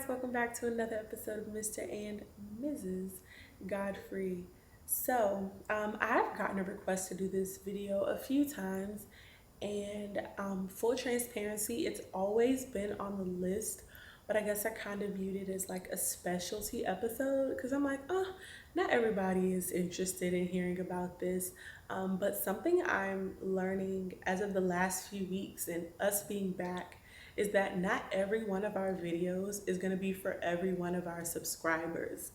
welcome back to another episode of Mr. and Mrs. Godfrey. I have gotten a request to do this video a few times, and full transparency, it's always been on the list, but I guess I kind of viewed it as like a specialty episode because I'm like, oh, not everybody is interested in hearing about this. But something I'm learning as of the last few weeks and us being back is that not every one of our videos is going to be for every one of our subscribers.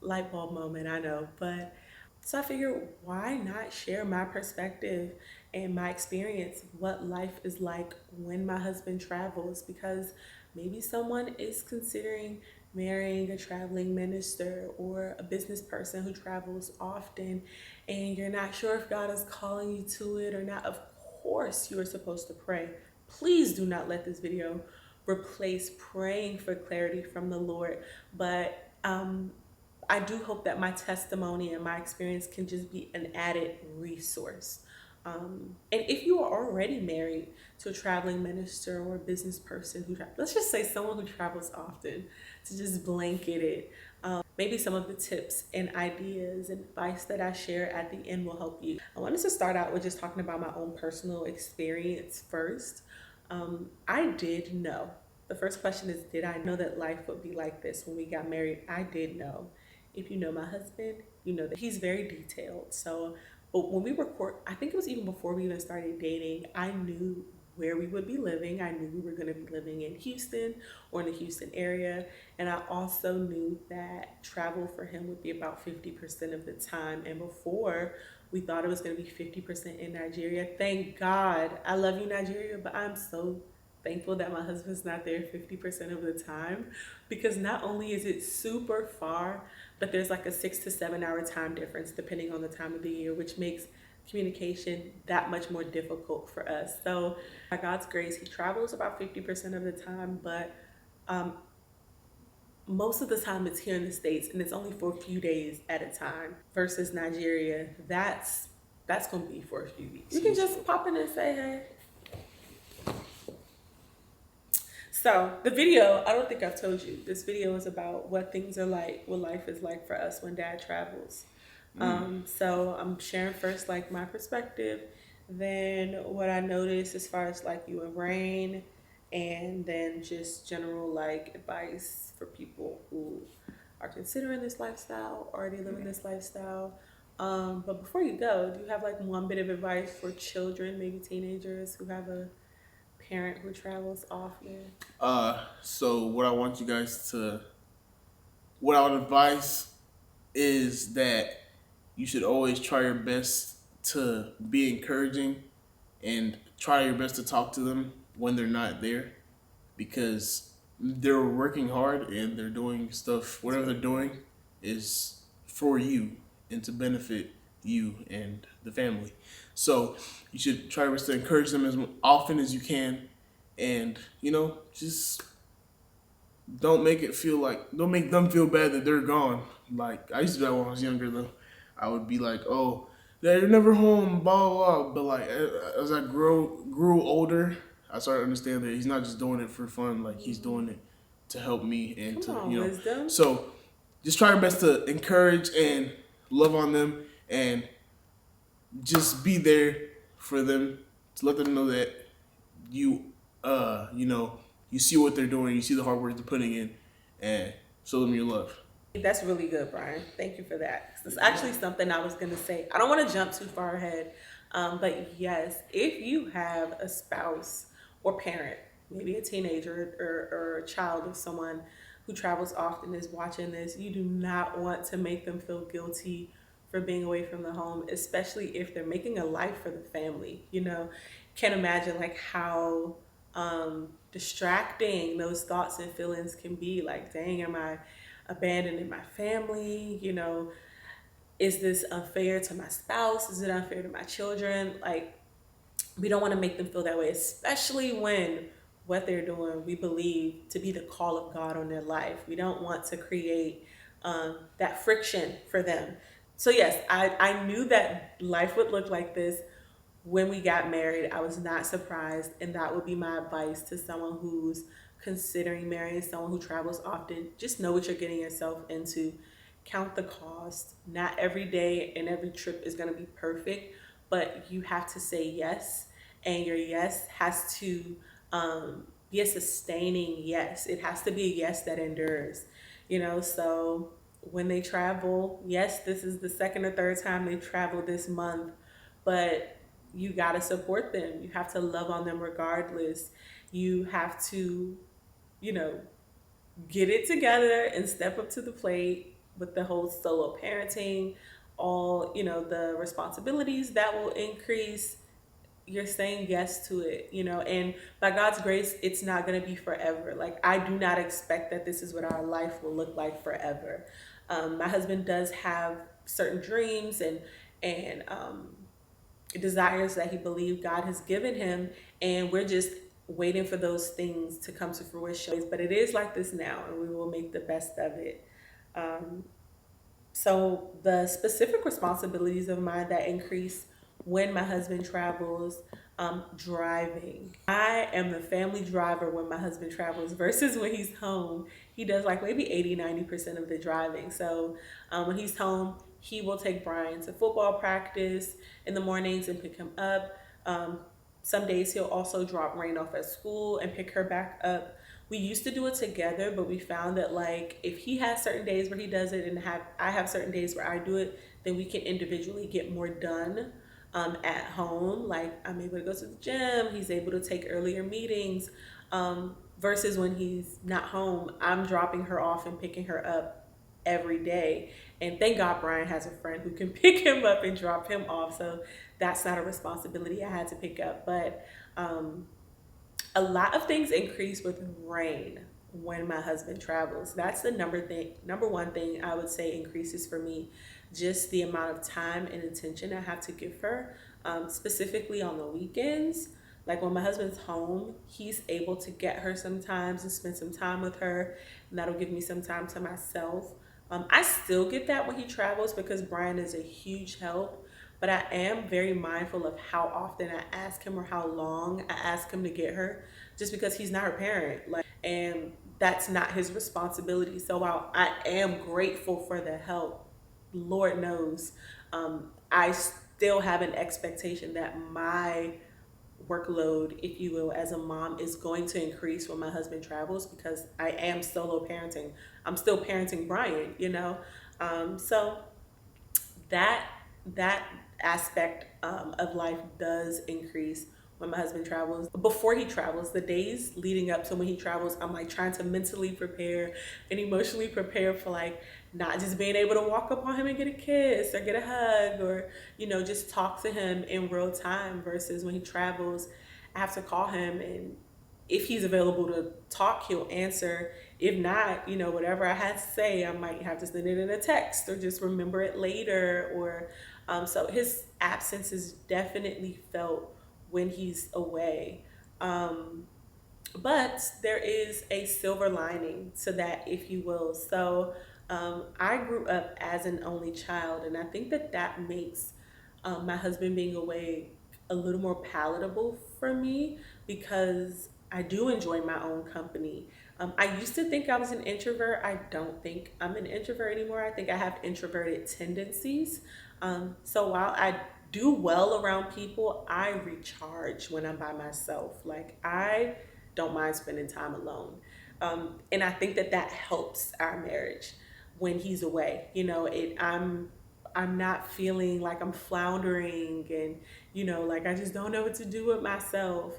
Light bulb moment, I know, but so I figured, why not share my perspective and my experience, what life is like when my husband travels? Because maybe someone is considering marrying a traveling minister or a business person who travels often, and you're not sure if God is calling you to it or not. Of course, you are supposed to pray. Please do not let this video replace praying for clarity from the Lord. But I do hope that my testimony and my experience can just be an added resource. And if you are already married to a traveling minister or a business person let's just say someone who travels often, to just blanket it, maybe some of the tips and ideas and advice that I share at the end will help you. I wanted to start out with just talking about my own personal experience first. I did know. The first question is, did I know that life would be like this when we got married? I did know. If you know my husband, you know that he's very detailed. But when we record, I think it was even before we even started dating, I knew where we would be living. I knew we were going to be living in Houston or in the Houston area. And I also knew that travel for him would be about 50% of the time. And before, we thought it was going to be 50% in Nigeria. Thank God. I love you, Nigeria, but I'm so thankful that my husband's not there 50% of the time, because not only is it super far, but there's like a 6 to 7 hour time difference depending on the time of the year, which makes communication that much more difficult for us. So by God's grace, he travels about 50% of the time, but most of the time it's here in the States, and it's only for a few days at a time, versus Nigeria. That's gonna be for a few weeks. You can just pop in and say hey. So the video, I don't think I've told you, this video is about what things are like, what life is like for us when dad travels. So I'm sharing first like my perspective, then what I noticed as far as like you and Rain, and then just general like advice for people who are considering this lifestyle, already living this lifestyle. But before you go, do you have like one bit of advice for children, maybe teenagers who have a parent who travels often? So what I want you guys to, what I would advise is that you should always try your best to be encouraging and try your best to talk to them when they're not there, because they're working hard and they're doing stuff, whatever they're doing is for you and to benefit you and the family. So you should try your best to encourage them as often as you can, and just don't make them feel bad that they're gone. Like, I used to do that when I was younger though. I would be like, oh, they're never home, blah blah blah. But like, as I grew older, I started to understand that he's not just doing it for fun. Like, he's doing it to help me and Come to on, wisdom. So just try your best to encourage and love on them, and just be there for them, to let them know that you you see what they're doing, you see the hard work they're putting in, and show them your love. That's really good, Brian. Thank you for that. It's actually something I was going to say. I don't want to jump too far ahead, but yes, if you have a spouse or parent, maybe a teenager or a child of someone who travels often is watching this, you do not want to make them feel guilty for being away from the home, especially if they're making a life for the family. Can't imagine like how distracting those thoughts and feelings can be. Like, dang, am I abandoning my family? Is this unfair to my spouse? Is it unfair to my children? Like, we don't want to make them feel that way, especially when what they're doing we believe to be the call of God on their life. We don't want to create that friction for them. So yes, I knew that life would look like this when we got married. I was not surprised, and that would be my advice to someone who's considering marrying someone who travels often, just know what you're getting yourself into. Count the cost. Not every day and every trip is going to be perfect, but you have to say yes, and your yes has to be a sustaining yes. It has to be a yes that endures, So when they travel, yes, this is the second or third time they've traveled this month, but you got to support them. You have to love on them regardless. You have to, you know, get it together and step up to the plate with the whole solo parenting, all, the responsibilities that will increase. You're saying yes to it, and by God's grace, it's not going to be forever. Like, I do not expect that this is what our life will look like forever. My husband does have certain dreams and desires that he believes God has given him, and we're just waiting for those things to come to fruition. But it is like this now, and we will make the best of it. Um, so the specific responsibilities of mine that increase when my husband travels, driving. I am the family driver when my husband travels versus when he's home. He does like maybe 80-90% of the driving. So when he's home, he will take Brian to football practice in the mornings and pick him up. Um, some days he'll also drop Rain off at school and pick her back up. We used to do it together, but we found that, like, if he has certain days where he does it and I have certain days where I do it, then we can individually get more done at home. Like, I'm able to go to the gym, he's able to take earlier meetings, versus when he's not home, I'm dropping her off and picking her up every day. And thank God Brian has a friend who can pick him up and drop him off. So that's not a responsibility I had to pick up. But a lot of things increase with Rain when my husband travels. That's the number one thing I would say increases for me. Just the amount of time and attention I have to give her, specifically on the weekends. Like, when my husband's home, he's able to get her sometimes and spend some time with her, and that'll give me some time to myself. I still get that when he travels because Brian is a huge help, but I am very mindful of how often I ask him or how long I ask him to get her, just because he's not her parent. Like, and that's not his responsibility. So while I am grateful for the help, Lord knows, I still have an expectation that my workload, if you will, as a mom is going to increase when my husband travels, because I am solo parenting. I'm still parenting Brian. So that that aspect of life does increase when my husband travels. Before he travels, the days leading up to when he travels, I'm like trying to mentally prepare and emotionally prepare for, like, not just being able to walk up on him and get a kiss or get a hug, or just talk to him in real time, versus when he travels, I have to call him, and if he's available to talk, he'll answer. If not, whatever I had to say, I might have to send it in a text or just remember it later. Or so his absence is definitely felt when he's away. But there is a silver lining to that, if you will. So I grew up as an only child, and I think that makes my husband being away a little more palatable for me, because I do enjoy my own company. I used to think I was an introvert. I don't think I'm an introvert anymore. I think I have introverted tendencies. So while I do well around people, I recharge when I'm by myself. Like, I don't mind spending time alone. And I think that helps our marriage when he's away. I'm not feeling like I'm floundering and like I just don't know what to do with myself.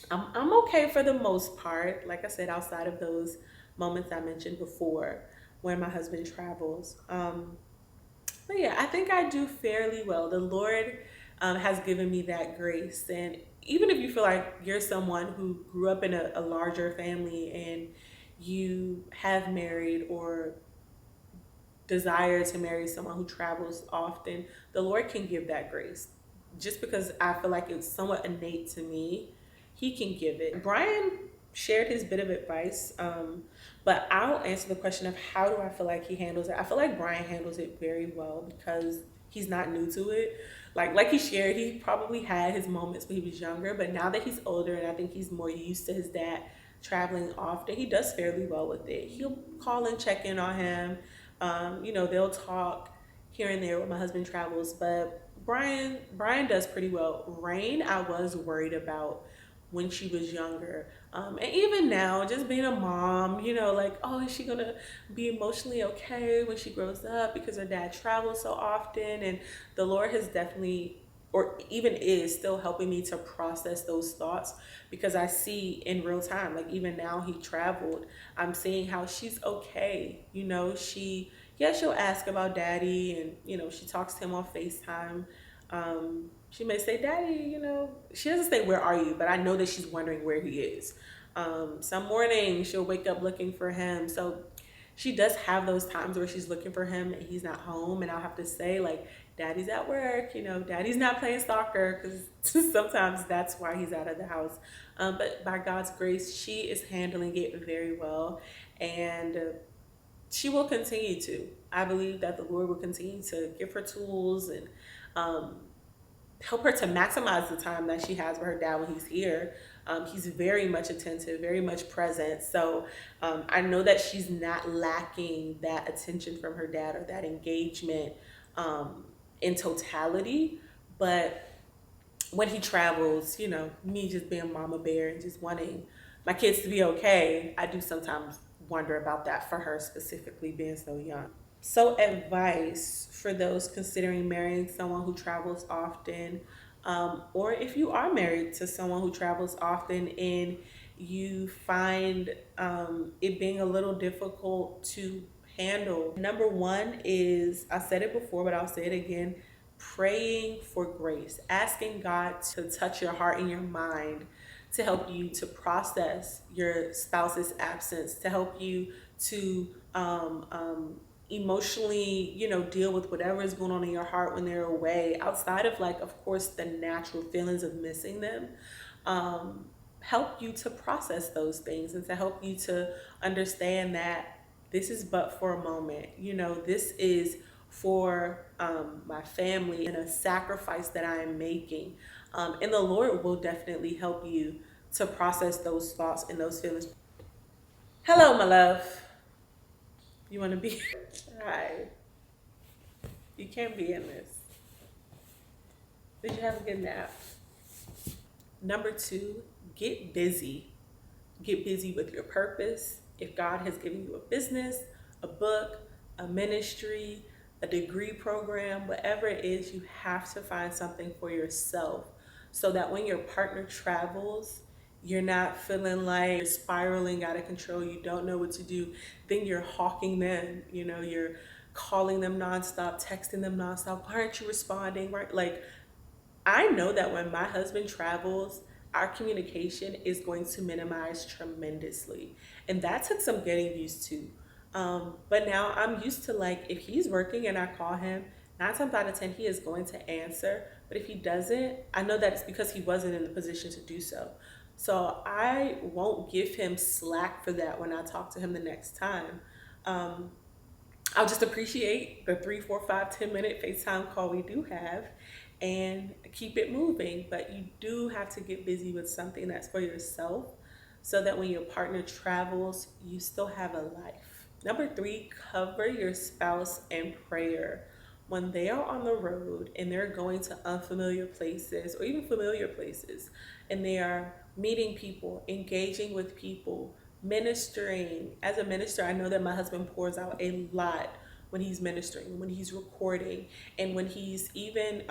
I'm okay for the most part. Like I said, outside of those moments I mentioned before when my husband travels. But yeah, I think I do fairly well. The Lord has given me that grace. And even if you feel like you're someone who grew up in a larger family and you have married or desire to marry someone who travels often, the Lord can give that grace. Just because I feel like it's somewhat innate to me, He can give it. Brian shared his bit of advice, but I'll answer the question of how do I feel like he handles it. I feel like Brian handles it very well because he's not new to it. Like he shared, he probably had his moments when he was younger, but now that he's older and I think he's more used to his dad traveling often, he does fairly well with it. He'll call and check in on him. They'll talk here and there when my husband travels, but Brian does pretty well. Rain, I was worried about when she was younger. And even now, just being a mom, like, oh, is she gonna be emotionally okay when she grows up because her dad travels so often? And the Lord has definitely, or even is still helping me to process those thoughts, because I see in real time, like even now he traveled, I'm seeing how she's okay. Yeah, she'll ask about daddy, and she talks to him on FaceTime. She may say, Daddy, she doesn't say, Where are you? But I know that she's wondering where he is. Some morning she'll wake up looking for him. So she does have those times where she's looking for him and he's not home. And I'll have to say, like, Daddy's at work, Daddy's not playing soccer, because sometimes that's why he's out of the house. But by God's grace, she is handling it very well. And she will continue to. I believe that the Lord will continue to give her tools and um, help her to maximize the time that she has with her dad when he's here. He's very much attentive, very much present. So I know that she's not lacking that attention from her dad or that engagement in totality. But when he travels, me just being mama bear and just wanting my kids to be okay, I do sometimes wonder about that for her specifically being so young. So, advice for those considering marrying someone who travels often, or if you are married to someone who travels often and you find it being a little difficult to handle. Number one is, I said it before, but I'll say it again, praying for grace, asking God to touch your heart and your mind to help you to process your spouse's absence, to help you to emotionally, deal with whatever is going on in your heart when they're away, outside of, like, of course, the natural feelings of missing them. Help you to process those things and to help you to understand that this is but for a moment. This is for my family and a sacrifice that I am making. And the Lord will definitely help you to process those thoughts and those feelings. Hello, my love. You want to be? Hi. You can't be in this. Did you have a good nap? Number two, get busy. Get busy with your purpose. If God has given you a business, a book, a ministry, a degree program, whatever it is, you have to find something for yourself so that when your partner travels, you're not feeling like you're spiraling out of control, you don't know what to do. Then you're hawking them, you're calling them nonstop, texting them nonstop. Why aren't you responding? Right? Like, I know that when my husband travels, our communication is going to minimize tremendously. And that took some getting used to. But now I'm used to, like, if he's working and I call him, 9 times out of 10, he is going to answer. But if he doesn't, I know that it's because he wasn't in the position to do so. So I won't give him slack for that when I talk to him the next time. Um, I'll just appreciate the 3, 4, 5, 10 minute FaceTime call we do have and keep it moving. But you do have to get busy with something that's for yourself so that when your partner travels, you still have a life. Number three, cover your spouse in prayer. When they are on the road and they're going to unfamiliar places or even familiar places, and they are meeting people, engaging with people, ministering. As a minister, I know that my husband pours out a lot when he's ministering, when he's recording, and when he's even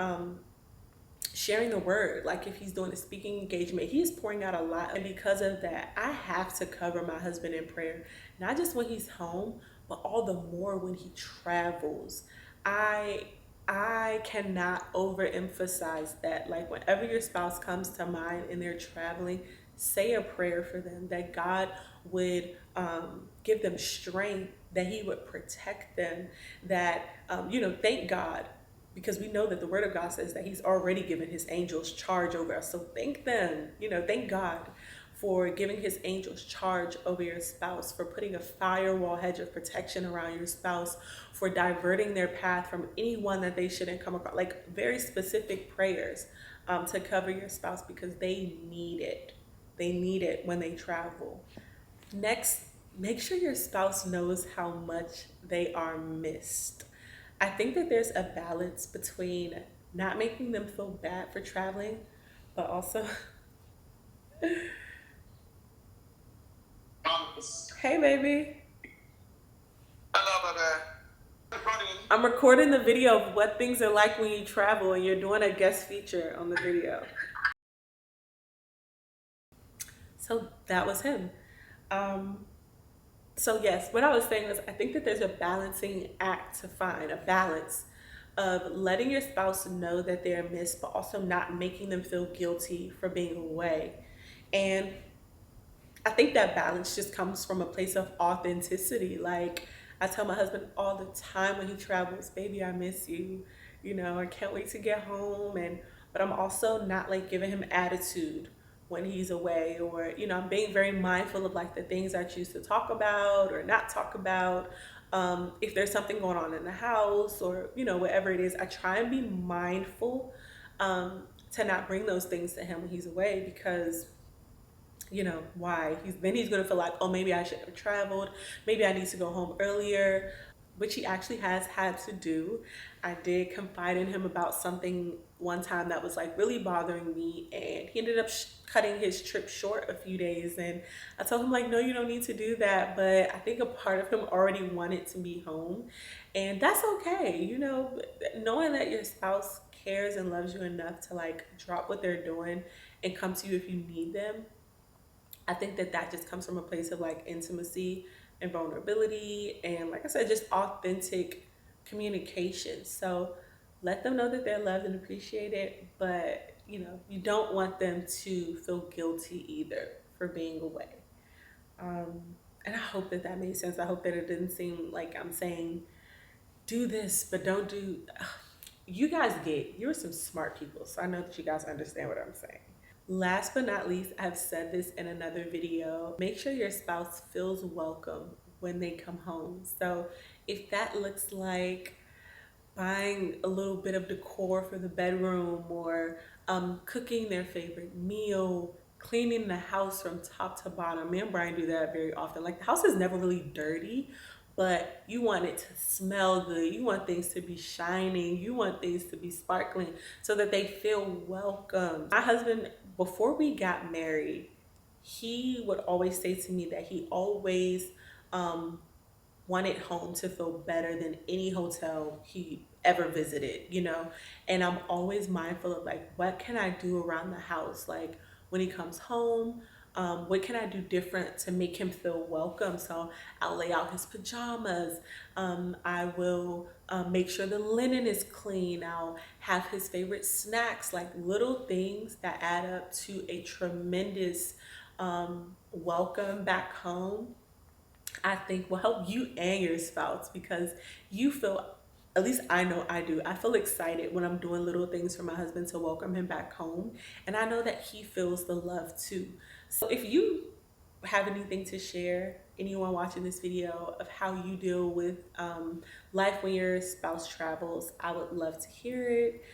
sharing the word. Like if he's doing a speaking engagement, he's pouring out a lot. And because of that, I have to cover my husband in prayer, not just when he's home, but all the more when he travels. I cannot overemphasize that. Like whenever your spouse comes to mind and they're traveling, say a prayer for them that God would give them strength, that He would protect them, that thank God, because we know that the Word of God says that He's already given His angels charge over us. So thank them, thank God for giving His angels charge over your spouse, for putting a firewall hedge of protection around your spouse, for diverting their path from anyone that they shouldn't come across. Like very specific prayers to cover your spouse because they need it. they need it when they travel. Next, make sure your spouse knows how much they are missed. I think that there's a balance between not making them feel bad for traveling, but also, hey baby, Hello, baby. I'm recording the video of what things are like when you travel, and you're doing a guest feature on the video. So that was him. Um, so yes, what I was saying was I think that there's a balancing act to find, a balance of letting your spouse know that they're missed, but also not making them feel guilty for being away. And I think that balance just comes from a place of authenticity. Like I tell my husband all the time when he travels, baby, I miss you. You know, I can't wait to get home. And but I'm also not like giving him attitude when he's away, or I'm being very mindful of like the things I choose to talk about or not talk about. If there's something going on in the house, or whatever it is, I try and be mindful to not bring those things to him when he's away, because why he's gonna feel like, oh, maybe I should have traveled, maybe I need to go home earlier, which he actually has had to do. I did confide in him about something one time that was like really bothering me, and he ended up cutting his trip short a few days. And I told him like, no, you don't need to do that, but I think a part of him already wanted to be home, and that's okay. Knowing that your spouse cares and loves you enough to like drop what they're doing and come to you if you need them, I think that that just comes from a place of like intimacy and vulnerability, and like I said, just authentic communication. So let them know that they're loved and appreciated, but you don't want them to feel guilty either for being away. Um, and I hope that that made sense. I hope that it didn't seem like I'm saying do this, but don't do. You guys you're some smart people, so I know that you guys understand what I'm saying. Last but not least, I've said this in another video, make sure your spouse feels welcome when they come home. So if that looks like buying a little bit of decor for the bedroom, or cooking their favorite meal, cleaning the house from top to bottom. Me and Brian do that very often. Like the house is never really dirty, but you want it to smell good. You want things to be shining. You want things to be sparkling so that they feel welcome. My husband, before we got married, he would always say to me that he always um, wanted home to feel better than any hotel he ever visited, And I'm always mindful of like, what can I do around the house? Like when he comes home, what can I do different to make him feel welcome? So I'll lay out his pajamas. I will make sure the linen is clean. I'll have his favorite snacks, like little things that add up to a tremendous welcome back home. I think will help you and your spouse, because you feel, at least I know I do, I feel excited when I'm doing little things for my husband to welcome him back home. And I know that he feels the love too. So if you have anything to share, anyone watching this video, of how you deal with life when your spouse travels, I would love to hear it.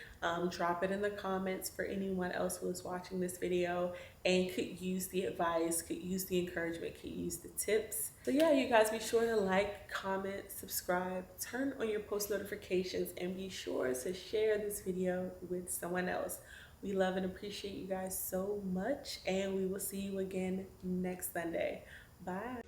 Drop it in the comments for anyone else who is watching this video and could use the advice, could use the encouragement, could use the tips. So yeah, you guys, be sure to like, comment, subscribe, turn on your post notifications, and be sure to share this video with someone else. We love and appreciate you guys so much, and we will see you again next Sunday. Bye.